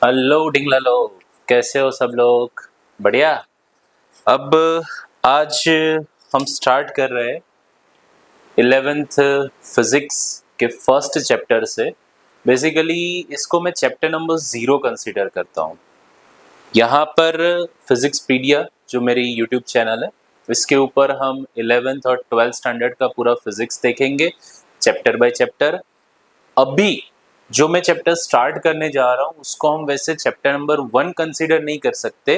Hello ढिंगलालो। कैसे हो सब लोग? बढ़िया। अब आज हम स्टार्ट कर रहे हैं 11th फिजिक्स के फर्स्ट चैप्टर से। बेसिकली इसको मैं चैप्टर नंबर 0 कंसीडर करता हूँ। यहाँ पर फिजिक्स पीडिया जो मेरी यूट्यूब चैनल है, इसके ऊपर हम 11th और 12th स्टैंडर्ड का पूरा फिजिक्स देखेंगे चैप्टर बाय चैप्टर। अभी जो मैं चैप्टर स्टार्ट करने जा रहा हूँ उसको हम वैसे चैप्टर नंबर 1 कंसीडर नहीं कर सकते,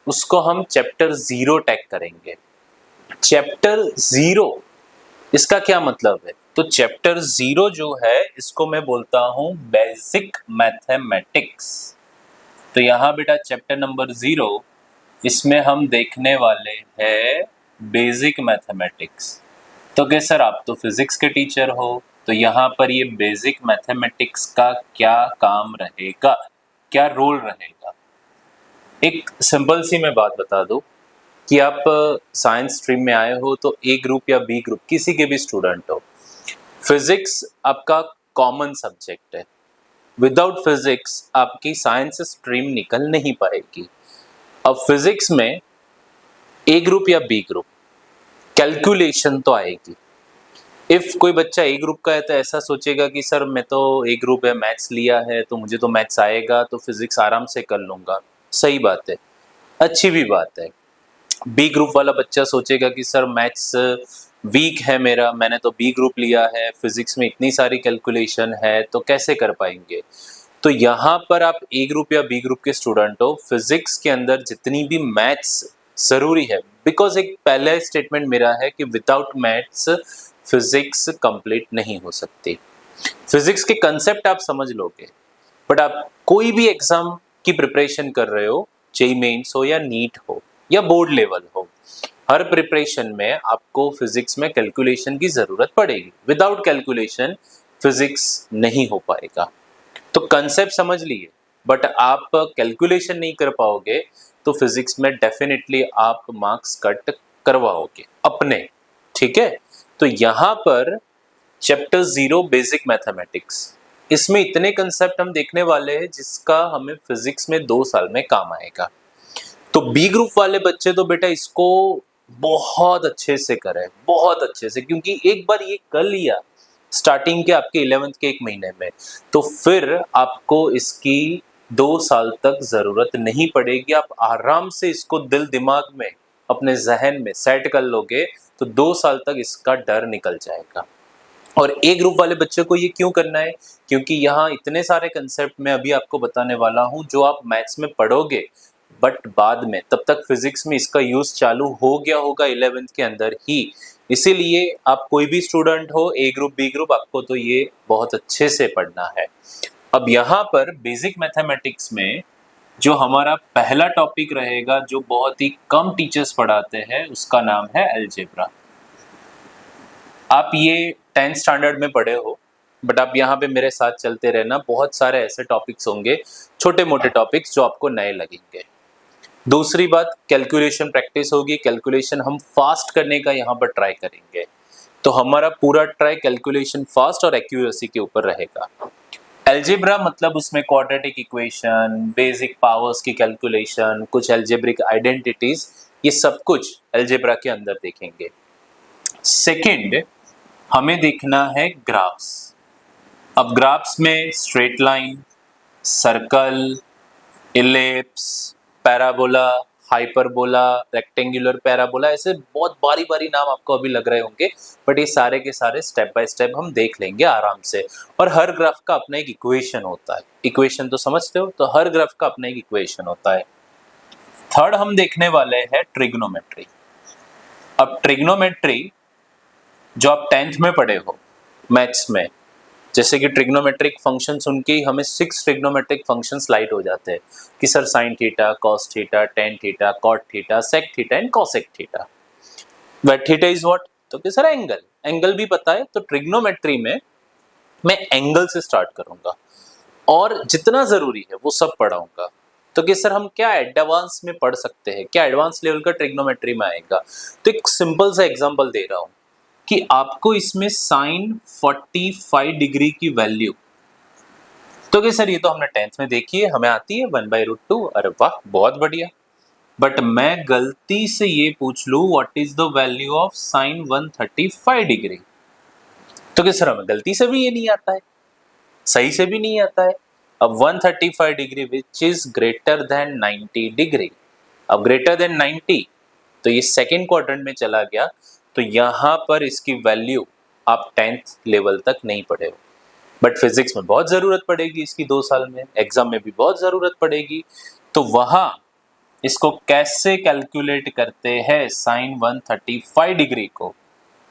उसको हम चैप्टर 0 टैग करेंगे। चैप्टर 0 इसका क्या मतलब है? तो चैप्टर 0 जो है इसको मैं बोलता हूँ बेसिक मैथमेटिक्स। तो यहाँ बेटा चैप्टर नंबर 0, इसमें हम देखने वाले हैं बेसिक मैथमेटिक्स। तो क्या सर आप तो फिजिक्स के टीचर हो, तो यहाँ पर ये बेसिक मैथमेटिक्स का क्या काम रहेगा, क्या रोल रहेगा? एक सिंपल सी मैं बात बता दूं कि आप साइंस स्ट्रीम में आए हो तो ए ग्रुप या बी ग्रुप किसी के भी स्टूडेंट हो, फिजिक्स आपका कॉमन सब्जेक्ट है। विदाउट फिजिक्स आपकी साइंस स्ट्रीम निकल नहीं पाएगी। अब फिजिक्स में ए ग्रुप या बी ग्रुप कैलकुलेशन तो आएगी। इफ कोई बच्चा ए ग्रुप का है तो ऐसा सोचेगा कि सर मैं तो ए ग्रुप है, मैथ्स लिया है तो मुझे तो मैथ्स आएगा, तो फिजिक्स आराम से कर लूंगा। सही बात है, अच्छी भी बात है। बी ग्रुप वाला बच्चा सोचेगा कि सर मैथ्स वीक है मेरा, मैंने तो बी ग्रुप लिया है, फिजिक्स में इतनी सारी कैलकुलेशन है तो कैसे कर पाएंगे। तो यहाँ पर आप ए ग्रुप या बी ग्रुप के स्टूडेंट हो, फिजिक्स के अंदर जितनी भी मैथ्स जरूरी है, बिकॉज एक पहला स्टेटमेंट मेरा है कि विदाउट मैथ्स फिजिक्स कंप्लीट नहीं हो सकती। फिजिक्स के कंसेप्ट आप समझ लोगे, बट आप कोई भी एग्जाम की प्रिपरेशन कर रहे हो, जेईई मेंस हो या नीट हो या बोर्ड लेवल हो, हर प्रिपरेशन में आपको फिजिक्स में कैलकुलेशन की जरूरत पड़ेगी। विदाउट कैलकुलेशन फिजिक्स नहीं हो पाएगा। तो कंसेप्ट समझ लिए, बट आप कैलकुलेशन नहीं कर पाओगे तो फिजिक्स में डेफिनेटली आप मार्क्स कट करवाओगे अपने। ठीक है, तो यहाँ पर चैप्टर 0 बेसिक मैथमेटिक्स, इसमें इतने कंसेप्ट हम देखने वाले हैं जिसका हमें फिजिक्स में 2 साल में काम आएगा। तो बी ग्रुप वाले बच्चे तो बेटा इसको बहुत अच्छे से करें, बहुत अच्छे से, क्योंकि एक बार ये कर लिया स्टार्टिंग के आपके 11th के 1 महीने में, तो फिर आपको इसकी 2 साल तक जरूरत नहीं पड़ेगी। आप आराम से इसको दिल दिमाग में अपने जहन में सेट कर लोगे तो 2 साल तक इसका डर निकल जाएगा। और ए ग्रुप वाले बच्चे को ये क्यों करना है? क्योंकि यहाँ इतने सारे कंसेप्ट मैं अभी आपको बताने वाला हूँ जो आप मैथ्स में पढ़ोगे, बट बाद में तब तक फिजिक्स में इसका यूज चालू हो गया होगा 11th के अंदर ही। इसीलिए आप कोई भी स्टूडेंट हो, ए ग्रुप बी ग्रुप, आपको तो ये बहुत अच्छे से पढ़ना है। अब यहाँ पर बेसिक मैथमेटिक्स में जो हमारा पहला टॉपिक रहेगा, जो बहुत ही कम टीचर्स पढ़ाते हैं, उसका नाम है अलजेब्रा। आप ये 10th स्टैंडर्ड में पढ़े हो, बट आप यहाँ पे मेरे साथ चलते रहना, बहुत सारे ऐसे टॉपिक्स होंगे, छोटे मोटे टॉपिक्स जो आपको नए लगेंगे। दूसरी बात, कैलकुलेशन प्रैक्टिस होगी, कैलकुलेशन हम फास्ट करने का यहाँ पर ट्राई करेंगे। तो हमारा पूरा ट्राई कैलकुलेशन फास्ट और एक्यूरेसी के ऊपर रहेगा। अलजेब्रा मतलब उसमें क्वाड्रेटिक इक्वेशन, बेसिक पावर्स की कैलकुलेशन, कुछ अलजेब्रिक आइडेंटिटीज, ये सब कुछ अलजेब्रा के अंदर देखेंगे। सेकेंड, हमें देखना है ग्राफ्स। अब ग्राफ्स में straight line, circle, ellipse, parabola, hyperbola, rectangular parabola, ऐसे बहुत बारी बारी नाम आपको अभी लग रहे होंगे, बट ये सारे के सारे स्टेप बाय स्टेप हम देख लेंगे आराम से। और हर ग्राफ का अपना एक इक्वेशन होता है, इक्वेशन तो समझते हो, तो हर ग्राफ का अपना एक इक्वेशन होता है। थर्ड हम देखने वाले हैं ट्रिग्नोमेट्री। अब ट्रिग्नोमेट्री जो आप 10th में पढ़े हो मैथ्स में, जैसे कि ट्रिग्नोमेट्रिक फंक्शन सुन के ही हमें 6 ट्रिग्नोमेट्रिक फंक्शन लाइट हो जाते हैं कि sir sine theta, cos theta, tan theta, cot theta, sec theta and cosec theta. But theta is what? तो कि सर एंगल, एंगल भी पता है। तो ट्रिग्नोमेट्री में मैं एंगल से स्टार्ट करूंगा और जितना जरूरी है वो सब पढ़ाऊंगा। तो कि सर हम क्या एडवांस में पढ़ सकते हैं, क्या एडवांस लेवल का ट्रिग्नोमेट्री में आएगा? तो एक सिंपल सा एग्जांपल दे रहा हूं कि आपको इसमें साइन 45 डिग्री की वैल्यू, तो कि सर ये तो हमने 10th में देखी है, हमें आती है 1/√2। अरे वाह, बहुत बढ़िया। बट मैं गलती से ये पूछ लूं what is the value of sine 135 degree, तो कि सर हमें गलती से भी ये नहीं आता है, सही से भी नहीं आता है। अब 135 degree which is greater than 90 degree, अब ग्रेटर देन 90 तो ये सेकेंड क्वाड्रेंट में चला गया, तो यहाँ पर इसकी वैल्यू आप 10th लेवल तक नहीं पढ़े हो, बट फिजिक्स में बहुत ज़रूरत पड़ेगी इसकी 2 साल में, एग्जाम में भी बहुत ज़रूरत पड़ेगी। तो वहाँ इसको कैसे कैलकुलेट करते हैं साइन 135 डिग्री को,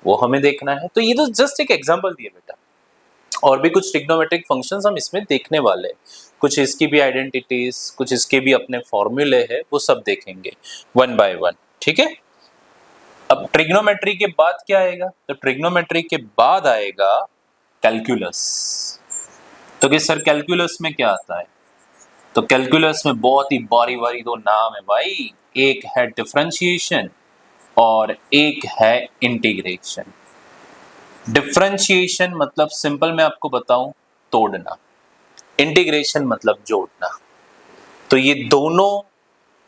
वो हमें देखना है। तो ये तो जस्ट एक एग्जाम्पल दिया बेटा, और भी कुछ ट्रिग्नोमेट्रिक फंक्शंस हम इसमें देखने वाले हैं, कुछ इसकी भी आइडेंटिटीज, कुछ इसके भी अपने फॉर्मूले हैं, वो सब देखेंगे 1 बाय 1, ठीक है। अब ट्रिग्नोमेट्री के बाद क्या आएगा, तो ट्रिग्नोमेट्री के बाद आएगा कैलकुलस। तो कि सर कैलकुलस में क्या आता है, तो कैलकुलस में बहुत ही बारी बारी दो नाम है भाई, एक है डिफरेंशिएशन और एक है इंटीग्रेशन। डिफरेंशिएशन मतलब सिंपल मैं आपको बताऊं, तोड़ना, इंटीग्रेशन मतलब जोड़ना। तो ये दोनों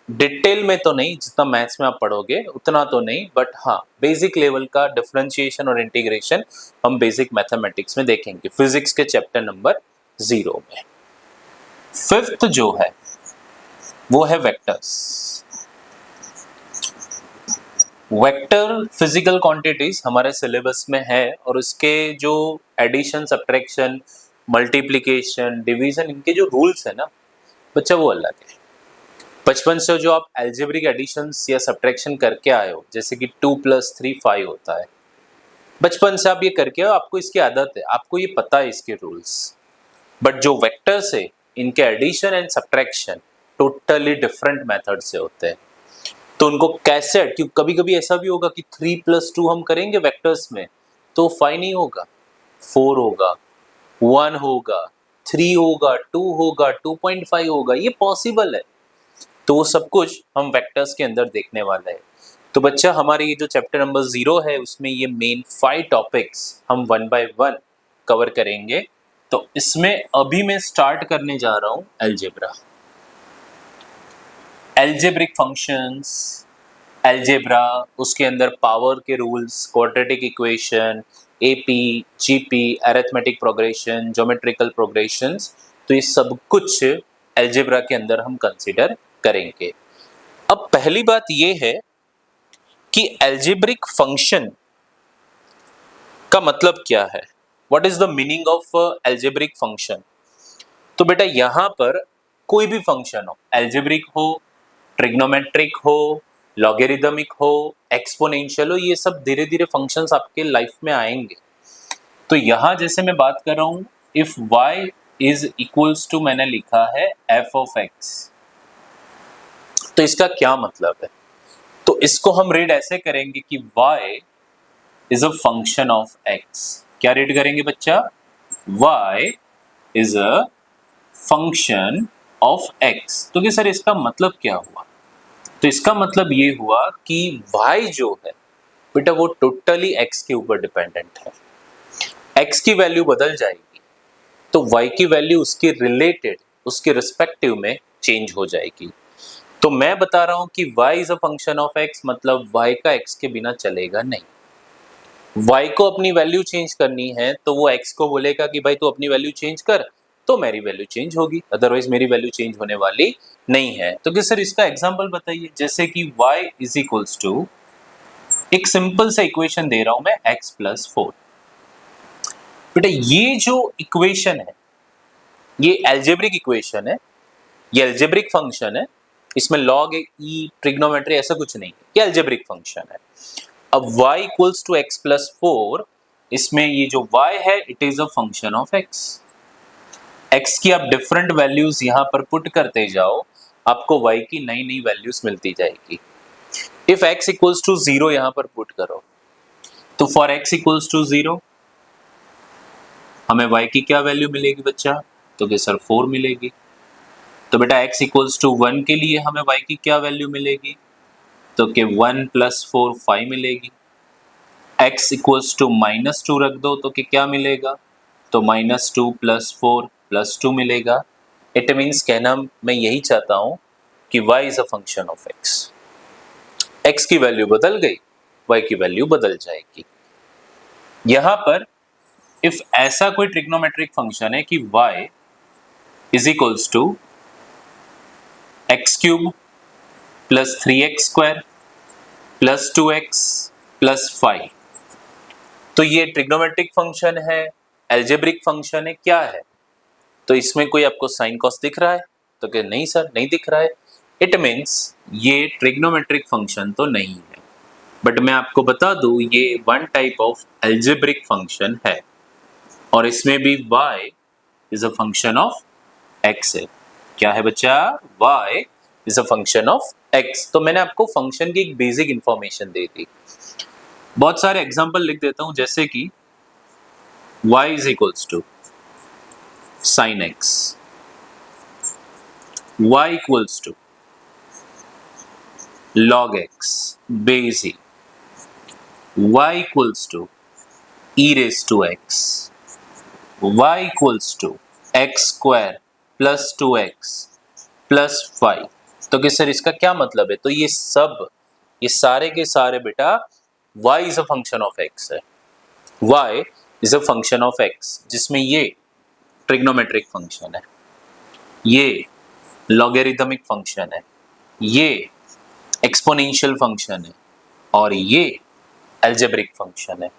डिटेल में तो नहीं, जितना मैथ्स में आप पढ़ोगे उतना तो नहीं, बट हाँ बेसिक लेवल का डिफरेंशिएशन और इंटीग्रेशन हम बेसिक मैथमेटिक्स में देखेंगे, फिजिक्स के चैप्टर नंबर 0 में। फिफ्थ जो है वो है वेक्टर्स। वेक्टर फिजिकल क्वांटिटीज हमारे सिलेबस में है, और उसके जो एडिशन, सब्ट्रैक्शन, मल्टीप्लिकेशन, डिवीजन, इनके जो रूल्स है ना बच्चा वो अलग है। बचपन से जो आप एल्जेब्रिक एडिशंस या सब्ट्रैक्शन करके आए हो, जैसे कि 2 + 3 5 होता है, बचपन से आप ये करके आओ, आपको इसकी आदत है, आपको ये पता है इसके रूल्स। बट जो वेक्टर्स है इनके addition and subtraction totally different method से होते हैं। तो उनको कैसे, क्योंकि कभी कभी ऐसा भी होगा कि 3 + 2 हम करेंगे वेक्टर्स में तो 5 नहीं होगा, 4 होगा, 1 होगा, 3 होगा, 2 होगा, 2.5 होगा, ये पॉसिबल है। तो वो सब कुछ हम वेक्टर्स के अंदर देखने वाले हैं। तो बच्चा हमारे ये जो चैप्टर नंबर 0 है उसमें ये मेन 5 टॉपिक्स हम 1 बाय 1 कवर करेंगे। तो इसमें अभी मैं स्टार्ट करने जा रहा हूं एल्जेब्रा, एल्जेब्रिक फंक्शंस, एल्जेब्रा, उसके अंदर पावर के rules, quadratic equation, AP, GP, arithmetic progression, geometrical progressions, तो ये सब कुछ एल्जेब्रा के अंदर हम कंसीडर करेंगे। अब पहली बात ये है कि एल्जेब्रिक फंक्शन का मतलब क्या है, what is the meaning of algebraic function. तो बेटा यहां पर कोई भी फंक्शन हो, एल्जेब्रिक हो, ट्रिग्नोमेट्रिक हो, लॉगरिदमिक हो, एक्सपोनेंशियल हो, ये सब धीरे धीरे फंक्शंस आपके लाइफ में आएंगे। तो यहां जैसे मैं बात कर रहा हूं, if y is equals to, मैंने लिखा है f(x), तो इसका क्या मतलब है, तो इसको हम रीड ऐसे करेंगे कि y is a function of x। क्या रीड करेंगे बच्चा, y is a function of x। तो कि सर इसका मतलब क्या हुआ, तो इसका मतलब ये हुआ कि y जो है बेटा वो टोटली x के ऊपर डिपेंडेंट है। x की वैल्यू बदल जाएगी तो y की वैल्यू उसके रिलेटेड, उसके रिस्पेक्टिव में चेंज हो जाएगी। तो मैं बता रहा हूं कि y is a function of x, मतलब y का x के बिना चलेगा नहीं। y को अपनी वैल्यू चेंज करनी है तो वो x को बोलेगा कि भाई तू अपनी वैल्यू चेंज कर, तो मेरी वैल्यू चेंज होगी, अदरवाइज मेरी वैल्यू चेंज होने वाली नहीं है। तो कि सर इसका एग्जांपल बताइए, जैसे कि y इज इक्वल्स टू, एक सिंपल सा इक्वेशन दे रहा हूं मैं, x + 4। बेटा ये जो इक्वेशन है ये एल्जेब्रिक इक्वेशन है, ये एल्जेब्रिक फंक्शन है, इसमें लॉग ई, ट्रिग्नोमेट्री ऐसा कुछ नहीं है, ये एल्जेब्रिक फंक्शन है। अब y इक्वल्स टू x + 4, इसमें ये जो y है it is a function of x। x की आप डिफरेंट वैल्यूज यहां पर पुट करते जाओ, आपको y की नई नई वैल्यूज मिलती जाएगी। इफ x इक्वल्स टू 0 यहां पर पुट करो, तो फॉर x इक्वल्स टू 0 हमें y की क्या वैल्यू मिलेगी बच्चा, तो कि सर 4 मिलेगी। तो बेटा x इक्वल्स टू 1 के लिए हमें y की क्या वैल्यू मिलेगी, तो कि 1 + 4 5 मिलेगी। x इक्वल्स टू -2 रख दो तो कि क्या मिलेगा, तो -2 + 4 प्लस 2 मिलेगा। इट मीन्स कहना मैं यही चाहता हूं कि y is a function of x की वैल्यू बदल गई, y की वैल्यू बदल जाएगी। यहां पर इफ ऐसा कोई ट्रिग्नोमेट्रिक फंक्शन है कि y is equals to x cube plus 3x square plus 2x plus 5, तो ये ट्रिग्नोमेट्रिक फंक्शन है, एल्जेब्रिक फंक्शन है, क्या है? तो इसमें कोई आपको साइन कॉस दिख रहा है? तो क्या नहीं सर, नहीं दिख रहा है। इट मीन्स ये ट्रिग्नोमेट्रिक फंक्शन तो नहीं है, बट मैं आपको बता दूं ये one type of algebraic function है और इसमें भी y is a function of x है। क्या है बच्चा? y is a function of x। तो मैंने आपको फंक्शन की एक बेसिक इंफॉर्मेशन दे दी। बहुत सारे एग्जांपल लिख देता हूं, जैसे कि y is equals to sin x, y equals to log x base e, y equals to e raised to x, y equals to x square plus 2x plus 5। तो कि sir इसका क्या मतलब है? तो ये सारे के सारे बेटा y is a function of x है। y is a function of x, जिसमें ये ट्रिग्नोमेट्रिक फंक्शन है, ये लॉगरिथमिक फंक्शन है, ये एक्सपोनेंशियल फंक्शन है और ये एल्जेब्रिक फंक्शन है।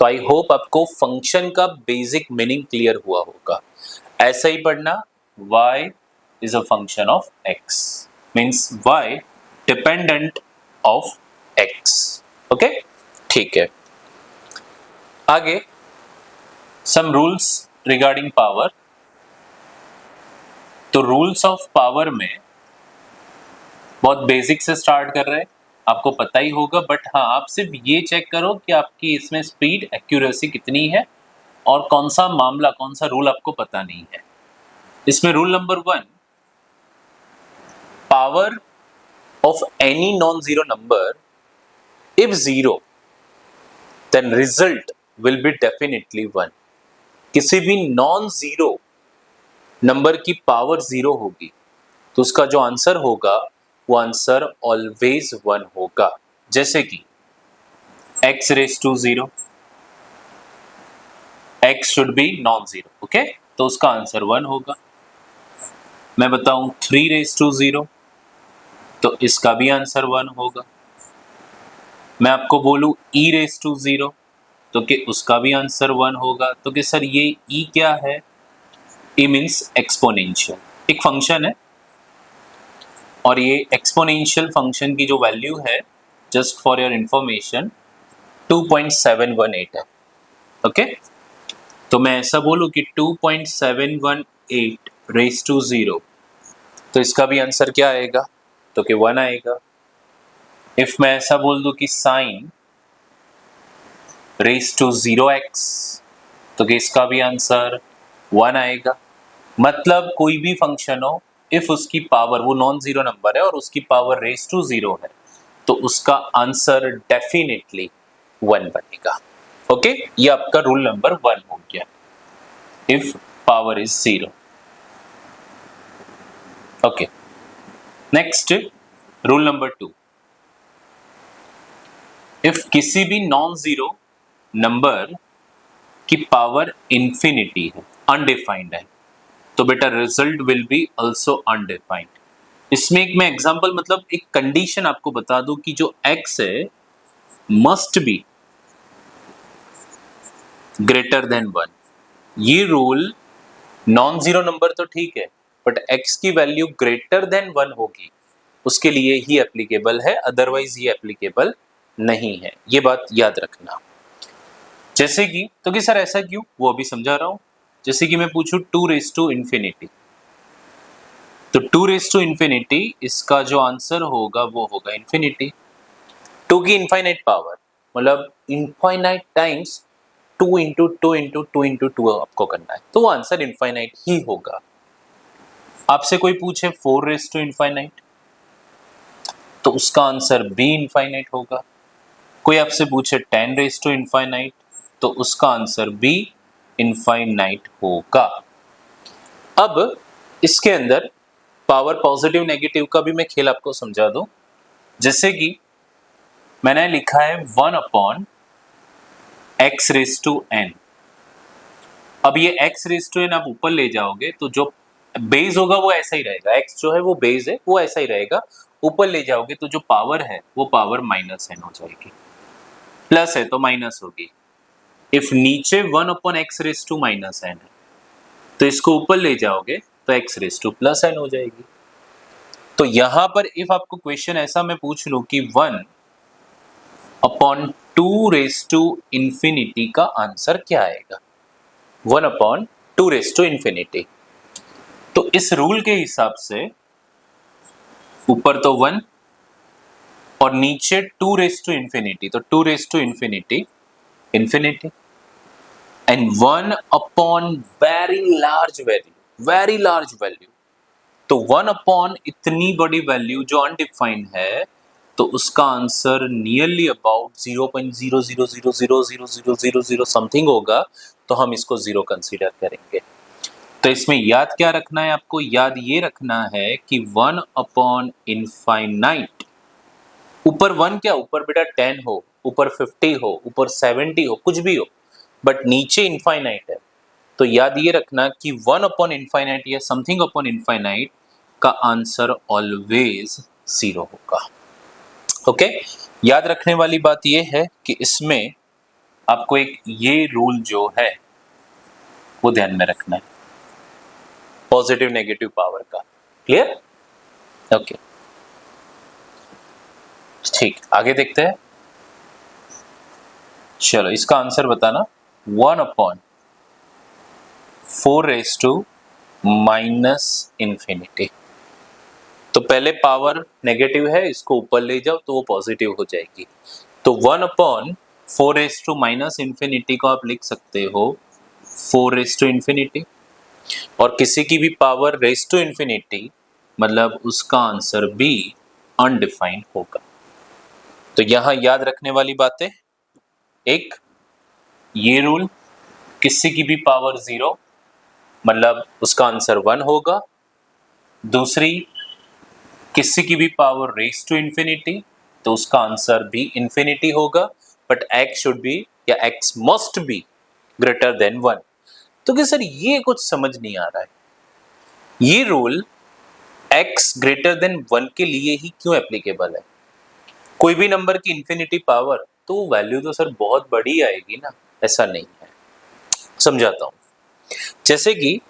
तो आई होप आपको फंक्शन का बेसिक मीनिंग क्लियर हुआ होगा। ऐसा ही पढ़ना, y is a function of x means y dependent of x। Okay, ठीक है। आगे सम रूल्स रिगार्डिंग पावर। तो रूल्स ऑफ पावर में बहुत बेसिक से स्टार्ट कर रहे हैं, आपको पता ही होगा, बट हाँ आप सिर्फ ये चेक करो कि आपकी इसमें स्पीड एक्यूरेसी कितनी है और कौन सा मामला, कौन सा रूल आपको पता नहीं है। इसमें rule number 1, power of any non zero number if zero then result will be definitely 1। किसी भी नॉन जीरो नंबर की पावर 0 होगी तो उसका जो आंसर होगा वो आंसर ऑलवेज 1 होगा। जैसे कि x raise to 0, x should be non zero, okay, तो उसका आंसर 1 होगा। मैं बताऊं 3 रेस टू 0, तो इसका भी आंसर 1 होगा। मैं आपको बोलूं e रेस टू 0, तो कि उसका भी आंसर 1 होगा। तो कि सर ये e क्या है? e मीन्स एक्सपोनेंशियल, एक फंक्शन है और ये एक्सपोनेंशियल फंक्शन की जो वैल्यू है, जस्ट फॉर योर इंफॉर्मेशन, 2.718 है। ओके, तो मैं ऐसा बोलूं कि 2.718 रेस टू 0, तो इसका भी आंसर क्या आएगा? तो कि 1 आएगा। इफ मैं ऐसा बोल दूं कि साइन रेस टू 0x, तो कि इसका भी आंसर 1 आएगा। मतलब कोई भी फंक्शन हो, इफ उसकी पावर, वो नॉन जीरो नंबर है और उसकी पावर रेस टू 0 है, तो उसका आंसर डेफिनेटली 1 बनेगा। ओके, ये आपका रूल नंबर 1 हो गया, if power is 0। Okay, next rule number 2, if किसी भी नॉन जीरो नंबर की पावर इंफिनिटी है, अनडिफाइंड है, तो बेटा result will be also undefined. इसमें एक मैं एग्जांपल, मतलब एक कंडीशन आपको बता दूं कि जो x है मस्ट बी ग्रेटर देन 1। ये रूल नॉन जीरो नंबर तो ठीक है, बट x की वैल्यू ग्रेटर देन 1 होगी उसके लिए ही एप्लीकेबल है, अदरवाइज ये एप्लीकेबल नहीं है। ये बात याद रखना। जैसे कि, तो कि सर ऐसा क्यों, वो अभी समझा रहा हूं। जैसे कि मैं पूछूं 2 रेस टू इंफिनिटी, तो 2 रेस टू इंफिनिटी, इसका जो आंसर होगा वो होगा इंफिनिटी। 2 की इनफाइनाइट पावर, मतलब infinite times 2 into 2 into 2 into 2 आपको करना है, तो वो आंसर इनफाइनाइट ही होगा। आपसे कोई पूछे 4 रेस टू इनफाइनाइट, तो उसका आंसर भी इनफाइनाइट होगा। कोई आपसे पूछे 10 रेस टू इनफाइनाइट, तो उसका आंसर भी इनफाइनाइट होगा। अब इसके अंदर पावर पॉजिटिव नेगेटिव का भी मैं खेल आपको समझा दूं। जैसे कि मैंने लिखा है 1/x⁻n। अब ये x⁻n आप ऊपर ले जाओगे तो जो बेस होगा वो ऐसा ही रहेगा, x जो है वो बेस है वो ऐसा ही रहेगा। ऊपर ले जाओगे तो जो पावर है वो पावर -n हो जाएगी, प्लस है तो माइनस होगी। इफ नीचे 1/x⁻n है तो इसको ऊपर ले जाओगे तो x⁻n हो जाएगी। तो यहां पर इफ आपको क्वेश्चन ऐसा मैं पूछ लूं कि 1/2⁻∞ का आंसर क्या आएगा, 1/2⁻∞। तो इस रूल के हिसाब से ऊपर तो 1 और नीचे 2⁻∞, तो 2⁻∞, infinity, and 1 very large value. तो 1 इतनी बड़ी वैल्यू जो अनडिफाइंड है, तो उसका आंसर नियरली अबाउट 0.00000000 समथिंग होगा, तो हम इसको 0 कंसीडर करेंगे। तो इसमें याद क्या रखना है आपको, याद ये रखना है कि 1/∞, ऊपर 1 क्या, ऊपर बेटा 10 हो, ऊपर 50 हो, ऊपर 70 हो, कुछ भी हो, बट नीचे इनफाइनाइट है। तो याद ये रखना कि 1/∞ या समथिंग अपॉन इनफाइनाइट का आंसर ऑलवेज 0 होगा। ओके, याद रखने वाली बात ये है कि इसमें आपको एक ये रूल जो है वो ध्यान में रखना है, पॉजिटिव नेगेटिव पावर का। क्लियर? ओके, ठीक, आगे देखते हैं। चलो इसका आंसर बताना, 1/4⁻∞। तो पहले पावर नेगेटिव है, इसको ऊपर ले जाओ तो वो पॉजिटिव हो जाएगी। तो 1/4⁻∞ को आप लिख सकते हो 4⁻∞, और किसी की भी पावर ⁻∞, मतलब उसका आंसर भी अनडिफाइंड होगा। तो यहां याद रखने वाली बातें, एक ये रूल, किसी की भी पावर 0 मतलब उसका आंसर 1 होगा। दूसरी, किसी की भी पावर ⁻∞, तो उसका आंसर भी इंफिनिटी होगा, बट x शुड बी या x must be greater than 1। तो कि सर ये कुछ समझ नहीं आ रहा है, ये रूल x ग्रेटर देन 1 के लिए ही क्यों एप्लीकेबल है? कोई भी नंबर की इंफिनिटी पावर तो वैल्यू तो सर बहुत बड़ी आएगी ना, ऐसा नहीं है। समझाता हूं, जैसे कि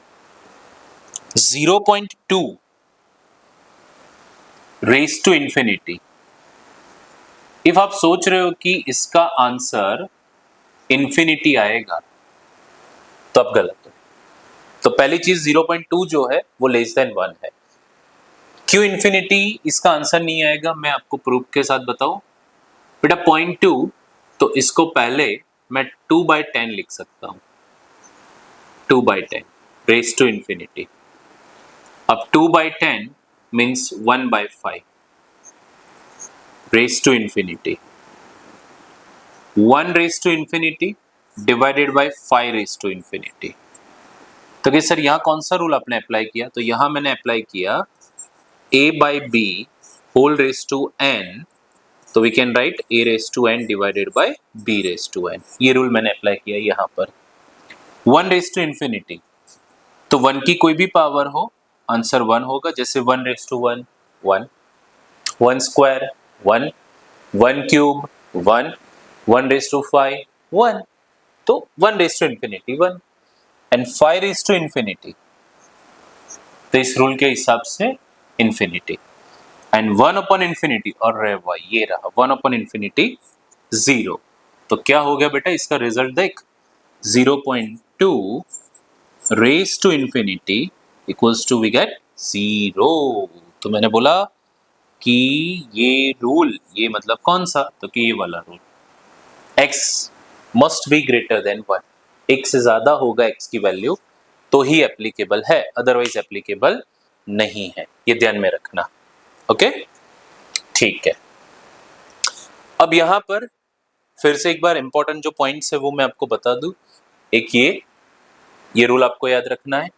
0.2⁻∞, इफ आप सोच रहे हो कि इसका आंसर इंफिनिटी आएगा तो आप गलत हो। तो पहली चीज 0.2 जो है वो लेस देन 1 है। क्यों इंफिनिटी इसका आंसर नहीं आएगा, मैं आपको प्रूफ के साथ बताऊं। बेटा 0.2, तो इसको पहले मैं 2/10 लिख सकता हूं, 2/10⁻∞। अब 2/10 मीन्स 1/5 ⁻∞, 1⁻∞ डिवाइडेड बाय 5⁻∞। तो कि सर यहाँ कौन सा रूल आपने अप्लाई किया, तो यहाँ मैंने अप्लाई किया a/b⁻n, तो we can write a⁻n divided by b⁻n। ये रूल मैंने अप्लाई किया यहाँ पर। 1⁻∞, तो 1 की कोई भी पावर हो आंसर 1 होगा, जैसे 1⁻1 1, 1 स्क्वायर 1, 1 क्यूब 1, 1�5 1, तो 1⁻∞ 1, एंड 5⁻∞, तो इस रूल के हिसाब से इंफिनिटी, एंड 1/∞, और ये रहा 1/∞ 0। तो क्या हो गया बेटा इसका रिजल्ट देख, 0.2⁻∞ इक्वल्स टू वी गेट 0। तो मैंने बोला कि ये रूल, ये मतलब कौन सा, तो कि ये वाला rule, x must be greater than 1, एक से ज्यादा होगा x की वैल्यू तो ही एप्लीकेबल है, अदरवाइज एप्लीकेबल नहीं है, ये ध्यान में रखना। ओके, ठीक है। अब यहां पर फिर से एक बार इंपॉर्टेंट जो पॉइंट्स है वो मैं आपको बता दूं। एक ये रूल आपको याद रखना है,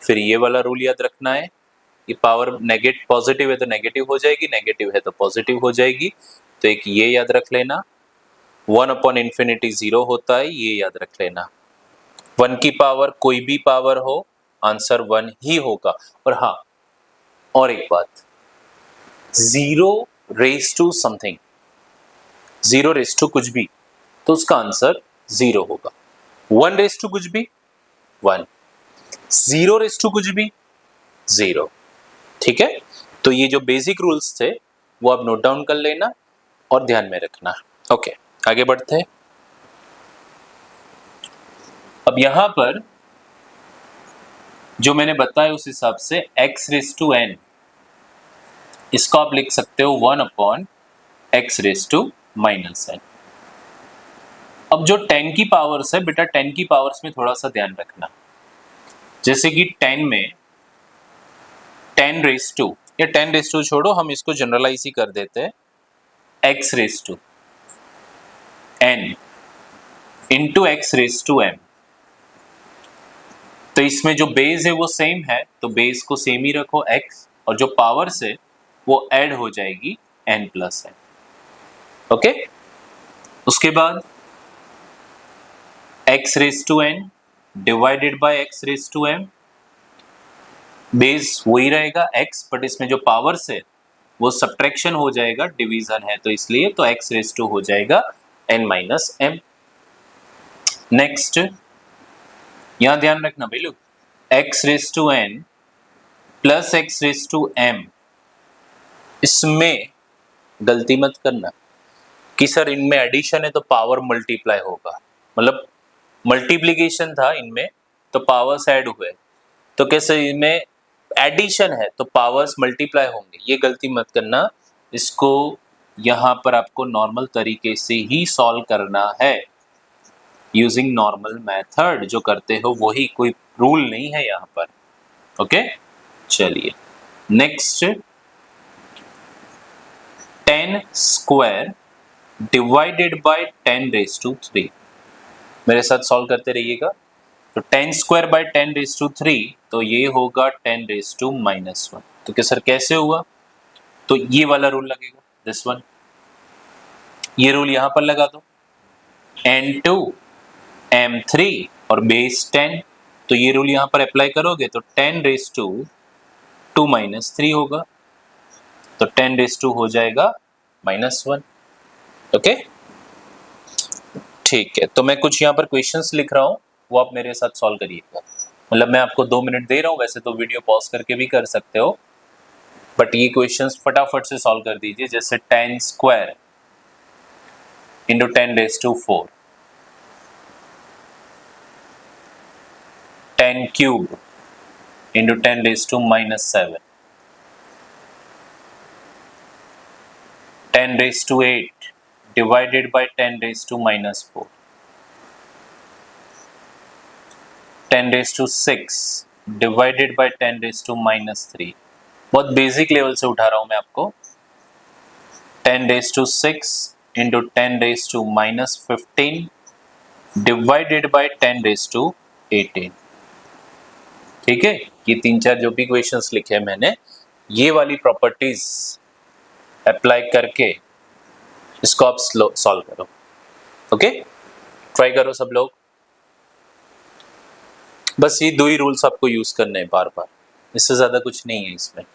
फिर ये वाला रूल याद रखना है, ये पावर पॉजिटिव है तो नेगेटिव हो जाएगी, नेगेटिव है तो पॉजिटिव हो जाएगी, तो एक ये याद रख लेना। 1/∞ 0 होता है, ये याद रख लेना। 1 की पावर कोई भी पावर हो, आंसर 1 ही होगा। और हाँ, और एक बात, 0 raise to something, 0 raise to कुछ भी, तो उसका आंसर 0 होगा। 1 रेज टू कुछ भी 1, 0 रेज टू कुछ भी 0। ठीक है, तो ये जो बेसिक रूल्स थे वो आप नोट डाउन कर लेना और ध्यान में रखना। ओके, आगे बढ़ते हैं। अब यहां पर जो मैंने बताया उस हिसाब से x⁻n, इसको आप लिख सकते हो 1/x⁻⁻n। अब जो 10 की पावर्स है बेटा, 10 की पावर्स में थोड़ा सा ध्यान रखना। जैसे कि 10 में 10⁻², या 10⁻² छोड़ो, हम इसको जनरलाइज ही कर देते हैं, x⁻n इंटू x⁻m। तो इसमें जो बेस है वो सेम है, तो बेस को सेम ही रखो x, और जो पावर से वो ऐड हो जाएगी n+n। ओके, उसके बाद x⁻n divided by x⁻m, base वही रहेगा x, बट इसमें जो पावर से वो सब्ट्रैक्शन हो जाएगा, डिवीजन है तो इसलिए, तो x⁻² हो जाएगा n-m। नेक्स्ट यहां ध्यान रखना भाई लोग, x⁻n प्लस x⁻m, इसमें गलती मत करना कि सर इनमें एडिशन है तो पावर मल्टीप्लाई होगा, मतलब मल्टीप्लीकेशन था इनमें तो पावर्स ऐड हुए, तो कैसे इनमें एडिशन है तो पावर्स मल्टीप्लाई होंगे, ये गलती मत करना। इसको यहाँ पर आपको नॉर्मल तरीके से ही सॉल्व करना है, यूजिंग नॉर्मल मेथड, जो करते हो वही, कोई रूल नहीं है यहाँ पर। ओके, चलिए नेक्स्ट, 10² डिवाइडेड बाय 10⁻3, मेरे साथ सॉल्व करते रहिएगा। तो 10² बाय 10⁻3, तो ये होगा 10⁻⁻1। तो क्या सर कैसे हुआ, तो ये वाला रूल लगेगा, दिस वन, ये रूल यहां पर लगा दो, n2 m3 और बेस 10, तो ये रूल यहां पर अप्लाई करोगे तो 10⁻2 - 3 होगा, तो 10⁻2 हो जाएगा -1। ओके, ठीक है, तो मैं कुछ यहाँ पर क्वेश्चंस लिख रहा हूँ, वो आप मेरे साथ सॉल्व करिएगा। मतलब मैं आपको 2 मिनट दे रहा हूँ, वैसे तो वीडियो पॉज करके भी कर सकते हो, बट ये क्वेश्चंस फटाफट से सॉल्व कर दीजिए। जैसे 10² into 10⁻4, 10³ into 10⁻⁻7, 10⁻8 divided by 10⁻⁻4, 10⁻6 divided by 10⁻⁻3। बहुत बेसिक लेवल से उठा रहा हूं मैं आपको, 10⁻6 इंटू 10⁻⁻15 डिवाइडेड बाय 10⁻18। ठीक है, ये 3-4 जो भी क्वेश्चंस लिखे हैं मैंने, ये वाली प्रॉपर्टीज अप्लाई करके इसको आप सॉल्व करो। ओके, ट्राई करो सब लोग, बस ये 2 ही रूल्स आपको यूज करने हैं बार बार, इससे ज्यादा कुछ नहीं है इसमें।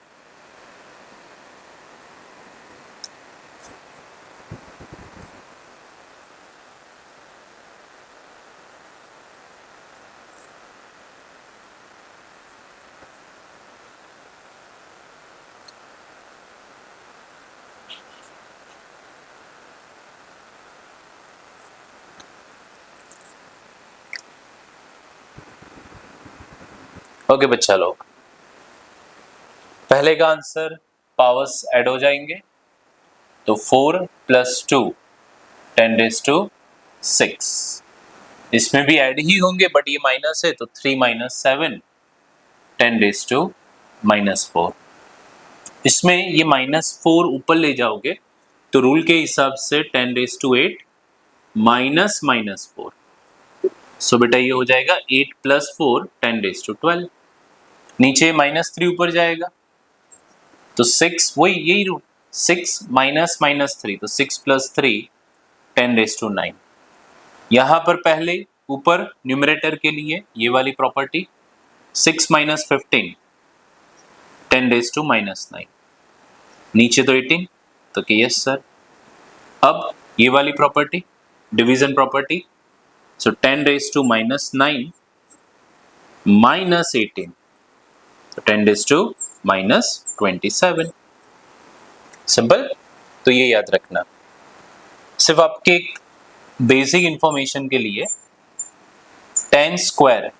ओके बच्चा लोग, पहले का आंसर पावर्स ऐड हो जाएंगे, तो 4 + 2 10⁻6, इसमें भी ऐड ही होंगे बट ये माइनस है, तो 3 - 7 10⁻⁻4। इसमें ये -4 ऊपर ले जाओगे तो रूल के हिसाब से 10⁻8 -4, सो बेटा ये हो जाएगा 8 + 4 10⁻12। नीचे -3 ऊपर जाएगा तो 6, वही यही रूल, 6 माइनस -3 तो 6 + 3 10⁻⁹। यहां पर पहले ऊपर न्यूमरेटर के लिए ये वाली प्रॉपर्टी 6 - 15 10⁻⁹, नीचे तो 18 तो कि यस सर। अब ये वाली प्रॉपर्टी डिवीजन प्रॉपर्टी, सो 10⁻⁹ -18 तो 10⁻⁻27। सिंपल। तो ये याद रखना। सिर्फ आपके एक बेसिक इंफॉर्मेशन के लिए 10²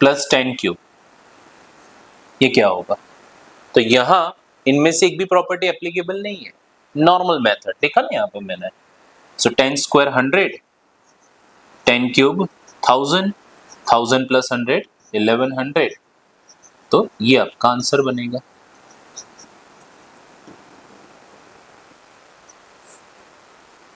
+ 10³ ये क्या होगा? तो यहां इनमें से एक भी प्रॉपर्टी एप्लीकेबल नहीं है, नॉर्मल मेथड देखा ना यहाँ पे मैंने। सो 10² 100, 10³ 1000, 1000 + 100 1100, तो ये आपका आंसर बनेगा।